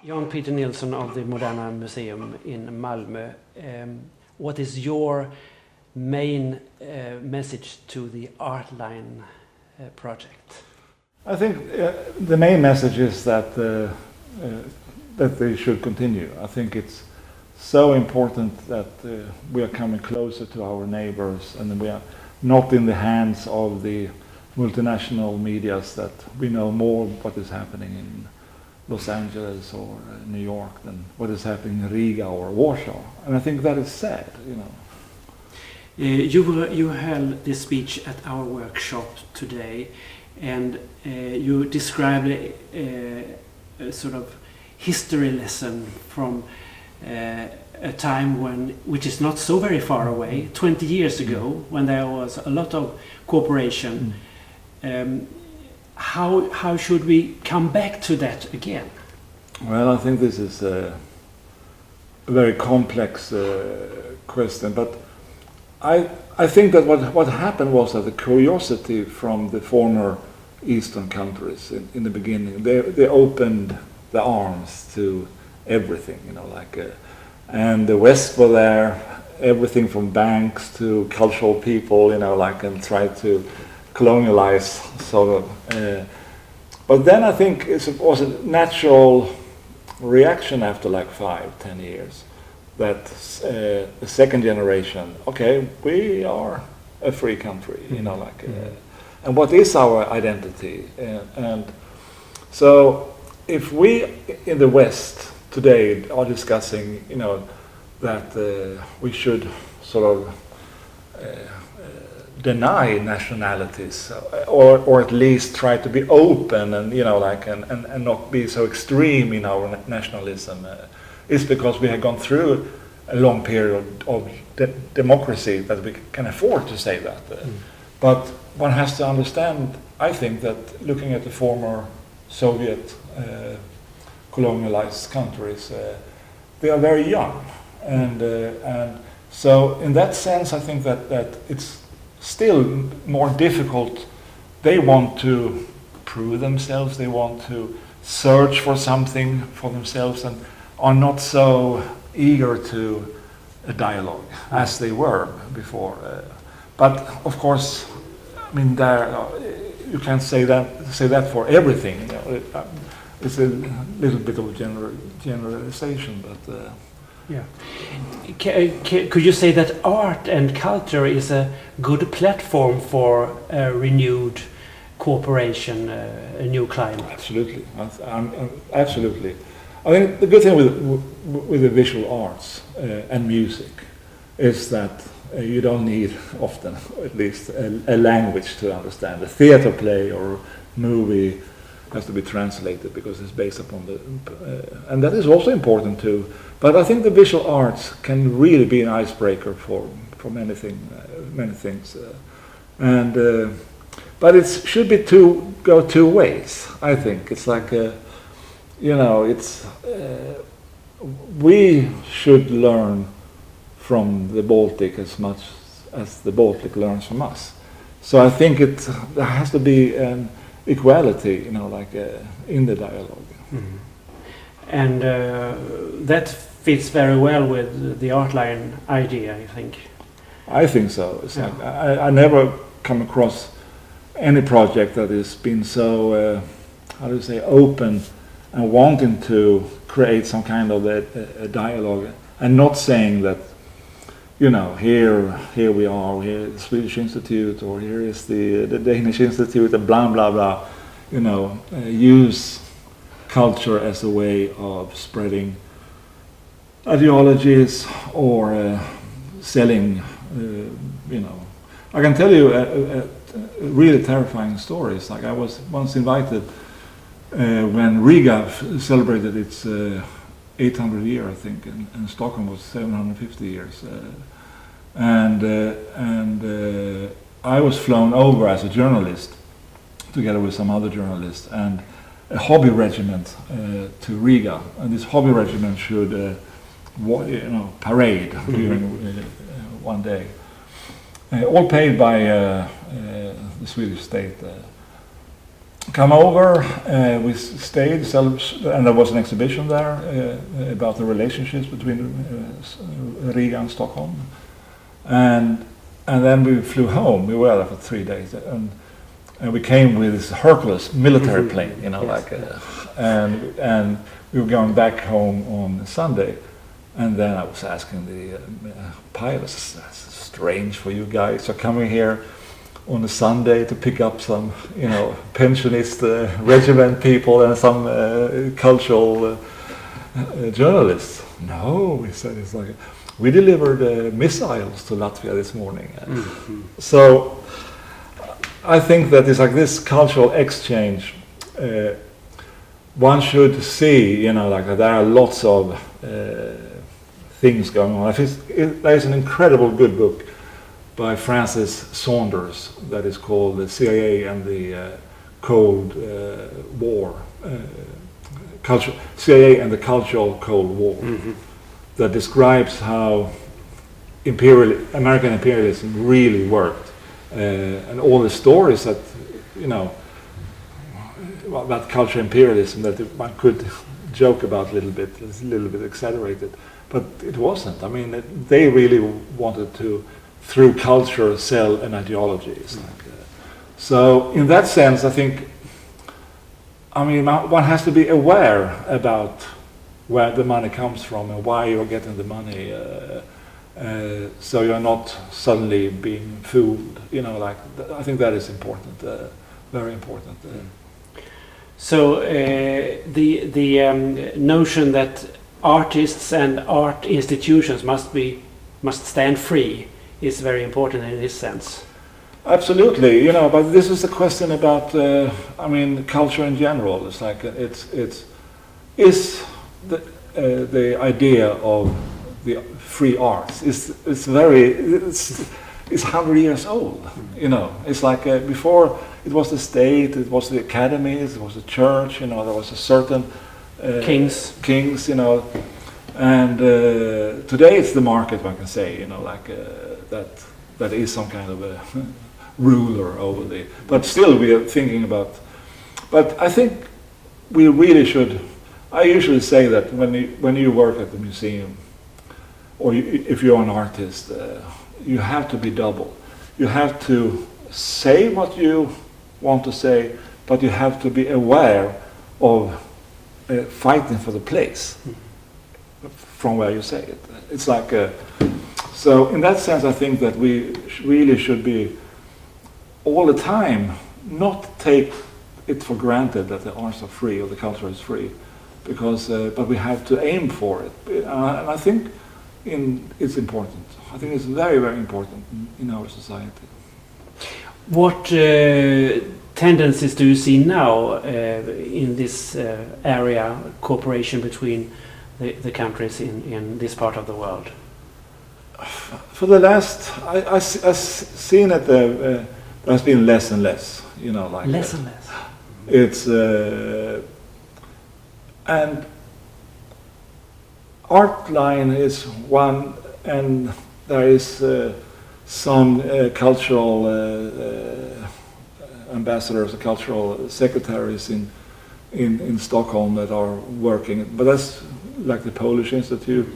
Jan Peter Nilsson of the Moderna Museum in Malmö. What is your main message to the Artline project? I think the main message is that that they should continue. I think it's so important that we are coming closer to our neighbors, and we are not in the hands of the multinational medias, that we know more what is happening in Los Angeles or New York than what is happening in Riga or Warsaw. And I think that is sad, you know. You held this speech at our workshop today, and you described a sort of history lesson from a time which is not so very far away, 20 years ago, when there was a lot of cooperation. How should we come back to that again? Well, I think this is a very complex question, but I think that what happened was that the curiosity from the former Eastern countries in the beginning, they opened the arms to everything, you know, and the West were there, everything from banks to cultural people, you know, and tried to colonialize, sort of. But then I think it was a natural reaction after 5-10 years that the second generation, okay, we are a free country, you know, and what is our identity? And so if we in the West today are discussing, you know, that we should sort of deny nationalities, or at least try to be open and, you know, and not be so extreme in our nationalism, is because we have gone through a long period of democracy that we can afford to say that. But one has to understand, I think, that looking at the former Soviet colonialized countries, they are very young, and so in that sense I think that it's still more difficult. They want to prove themselves, they want to search for something for themselves, and are not so eager to a dialogue as they were before. But of course, I mean, you can't say that for everything. You know, it's a little bit of a generalization, but. Yeah. Could you say that art and culture is a good platform for a renewed cooperation, a new climate? Absolutely, absolutely. I think the good thing with the visual arts and music is that you don't need often, at least, a language to understand. A theater play or movie has to be translated because it's based upon and that is also important too. But I think the visual arts can really be an icebreaker for many things, but it should be go two ways. I think it's you know, it's we should learn from the Baltic as much as the Baltic learns from us. So I think there has to be an equality, you know, in the dialogue. Mm-hmm. And that fits very well with the Artline idea, I think. I think so. It's I never come across any project that has been so, how do you say, open and wanting to create some kind of a dialogue, and not saying that, you know, here we are, here is the Swedish Institute, or here is the Danish Institute, and blah blah blah. You know, use culture as a way of spreading ideologies or selling. You know, I can tell you a really terrifying stories. Like, I was once invited when Riga celebrated its 800 year, I think, and Stockholm was 750 years, and I was flown over as a journalist together with some other journalists, and a hobby regiment to Riga, and this hobby regiment should parade during one day, all paid by the Swedish state come over. We stayed, and there was an exhibition there about the relationships between Riga and Stockholm. And then we flew home. We were there for 3 days, and we came with this Hercules military plane, you know, Yes. and we were going back home on Sunday. And then I was asking the pilots, "That's strange for you guys are coming here on a Sunday to pick up some, you know, pensionist regiment people and some cultural journalists." "No," we said, "it's like we delivered missiles to Latvia this morning." So I think that it's like this cultural exchange. One should see, you know, like there are lots of things going on. There is an incredible good book by Francis Saunders that is called "The CIA and the Cold War," CIA and the Cultural Cold War, that describes how American imperialism really worked, and all the stories that, you know, about cultural imperialism that one could joke about a little bit. It's a little bit exaggerated, but it wasn't. I mean, they really wanted to, through culture, sell an ideology. So in that sense, I think, I mean, one has to be aware about where the money comes from and why you're getting the money, so you're not suddenly being fooled. You know, like I think that is important, very important. So the notion that artists and art institutions must stand free is very important in this sense. Absolutely, you know, but this is a question about, I mean, culture in general. It's like the idea of the free arts is it's 100 years old. You know, it's like before it was the state, it was the academies, it was the church. You know, there was a certain kings. You know, and today it's the market. One can say, you know, like that is some kind of a ruler over the. But still, we are thinking about. But I think we really should. I usually say that when you work at the museum, or if you're an artist, you have to be double. You have to say what you want to say, but you have to be aware of fighting for the place from where you say it. It's like so. In that sense, I think that we really should be all the time not take it for granted that the arts are free or the culture is free, because but we have to aim for it, and I think it's important. I think it's very, very important in our society. What tendencies do you see now in this area, cooperation between the countries in this part of the world? For the last, I've seen it. There's been less and less. You know, like less and less. It's and art line is one, and there is some cultural ambassadors, cultural secretaries in Stockholm that are working. But that's like the Polish Institute,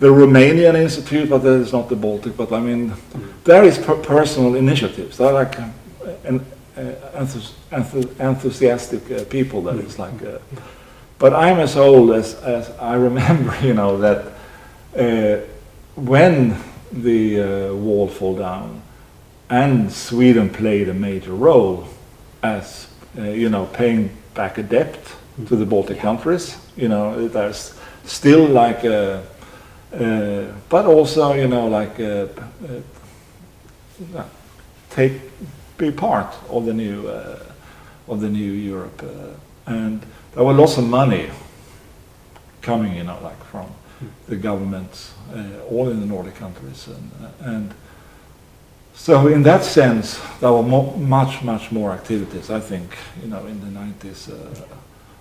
the Romanian Institute, but that is not the Baltic. But I mean, there is personal initiatives. They're like enthusiastic people. That is like. But I'm as old as I remember. You know that when the wall fell down, and Sweden played a major role as you know, paying back a debt to the Baltic countries. You know, there's still like but also, you know, like be part of the new Europe, and there were lots of money coming, you know, like from the governments, all in the Nordic countries, and so in that sense, there were much more activities, I think, you know, in the 90s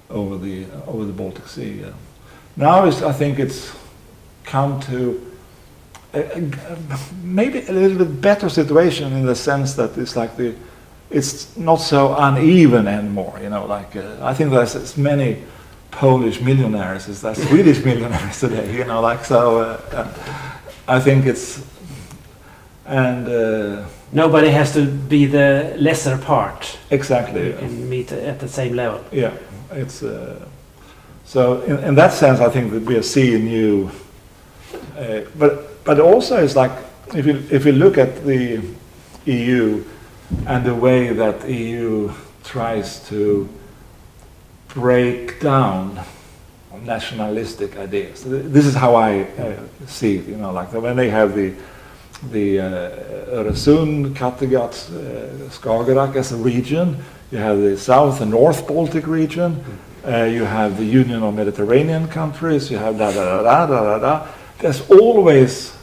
over the Baltic Sea. Now I think it's come to maybe a little bit better situation in the sense that it's like it's not so uneven anymore. You know, like I think there's as many Polish millionaires as there Swedish millionaires today. You know, like so. I think it's and. Nobody has to be the lesser part. Exactly. You can meet at the same level. Yeah, it's so in that sense, I think that we are seeing new. But also, it's like if you look at the EU and the way that EU tries to break down nationalistic ideas. This is how I see it. You know, like when they have the Öresund, Kattegat, Skagerrak as a region. You have the South and North Baltic region. You have the Union of Mediterranean countries. You have da. There's always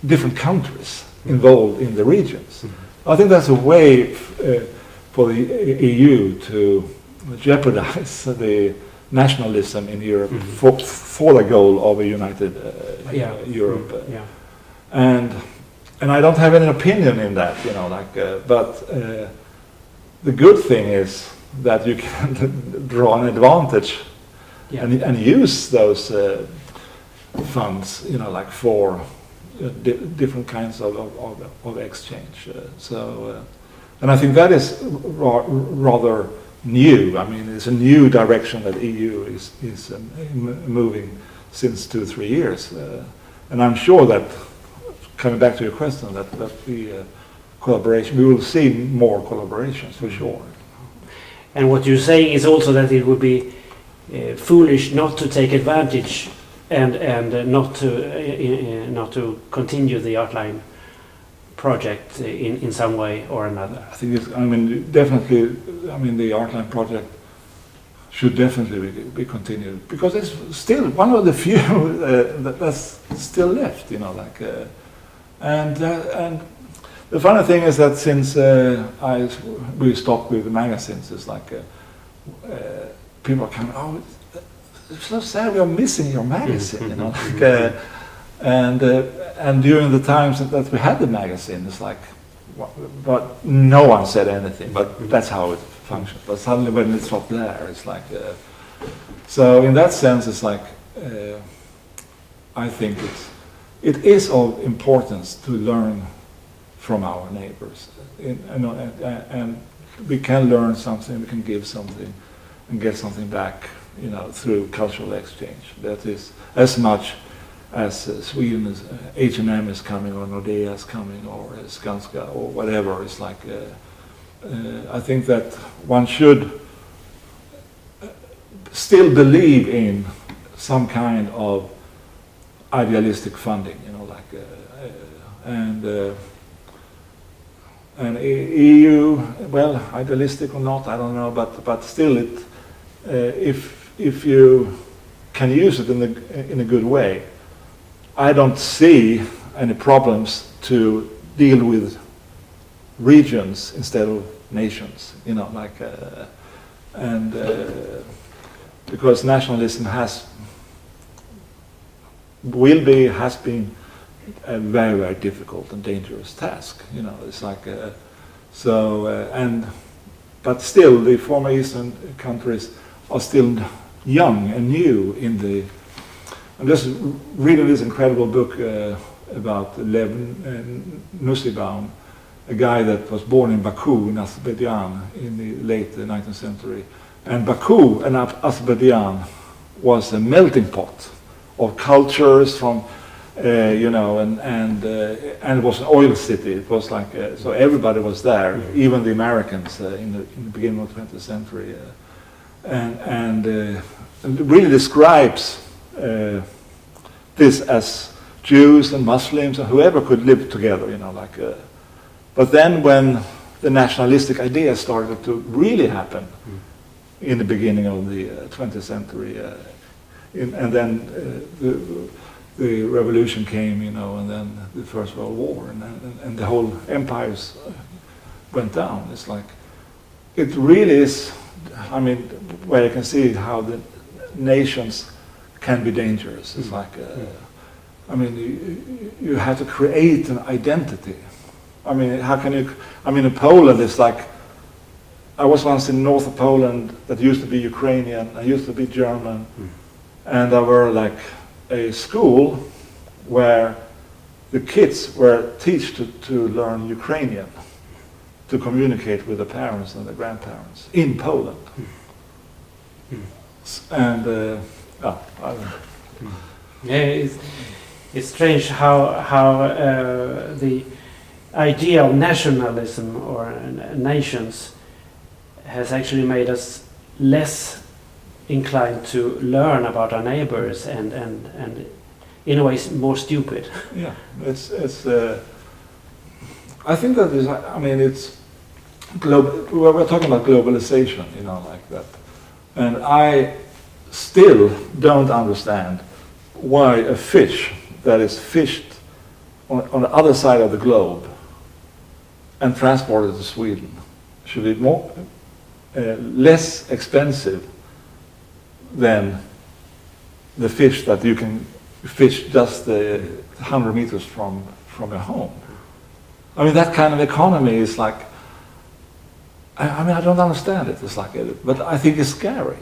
different countries involved in the regions. I think that's a way for the EU to jeopardize the nationalism in Europe for the goal of a united Europe. And I don't have any opinion in that, you know, like, but the good thing is that you can draw an advantage and use those funds, you know, like for different kinds of exchange. And I think that is rather new. I mean, it's a new direction that EU is moving since 2-3 years. And I'm sure that, coming back to your question, that the collaboration, we will see more collaborations for sure. And what you're saying is also that it would be foolish not to take advantage and not to continue the outline project in some way or another. I think it's, I mean, definitely, I mean, the outline project should definitely be continued because it's still one of the few that's still left, you know, like. And the funny thing is that since we stopped with the magazines, it's like people are coming, oh, it's so sad we are missing your magazine, you know. Like, and during the times that we had the magazine, it's like, but no one said anything. But that's how it functions. But suddenly when it's not there, it's like. So in that sense, it's like I think it is of importance to learn from our neighbors, and we can learn something, we can give something, and get something back, you know, through cultural exchange. That is as much as Sweden is, H&M is coming, or Nordea is coming, or Skanska, or whatever. It's like I think that one should still believe in some kind of idealistic funding, you know, like and EU, well, idealistic or not, I don't know, but still, it if you can use it in a good way, I don't see any problems to deal with regions instead of nations, you know, like because nationalism has been a very, very difficult and dangerous task. You know, it's like but still, the former Eastern countries are still young and new in the. I'm just reading this incredible book about Lev Nussbaum, a guy that was born in Baku in Azerbaijan in the late 19th century, and Baku and Azerbaijan was a melting pot of cultures from, you know, and it was an oil city. It was like so everybody was there, even the Americans in the beginning of the 20th century, and it really describes this as Jews and Muslims and whoever could live together, you know, like. But then when the nationalistic idea started to really happen in the beginning of the 20th century. And then the revolution came, you know, and then the First World War, and the whole empires went down. It's like, it really is, I mean, where you can see how the nations can be dangerous. It's like, I mean, you have to create an identity. I mean, how can you, I mean, in Poland it's like, I was once in north of Poland that used to be Ukrainian, I used to be German, and there were like a school where the kids were taught to learn Ukrainian, to communicate with the parents and the grandparents in Poland. And Yeah, it's strange how the idea of nationalism or nations has actually made us less inclined to learn about our neighbors and in a way more stupid. yeah, it's I think that is, I mean, it's we're talking about globalization, you know, like that. And I still don't understand why a fish that is fished on the other side of the globe and transported to Sweden should be less expensive than the fish that you can fish just 100 meters from your home. I mean, that kind of economy is like, I mean, I don't understand it. It's like, but I think it's scary.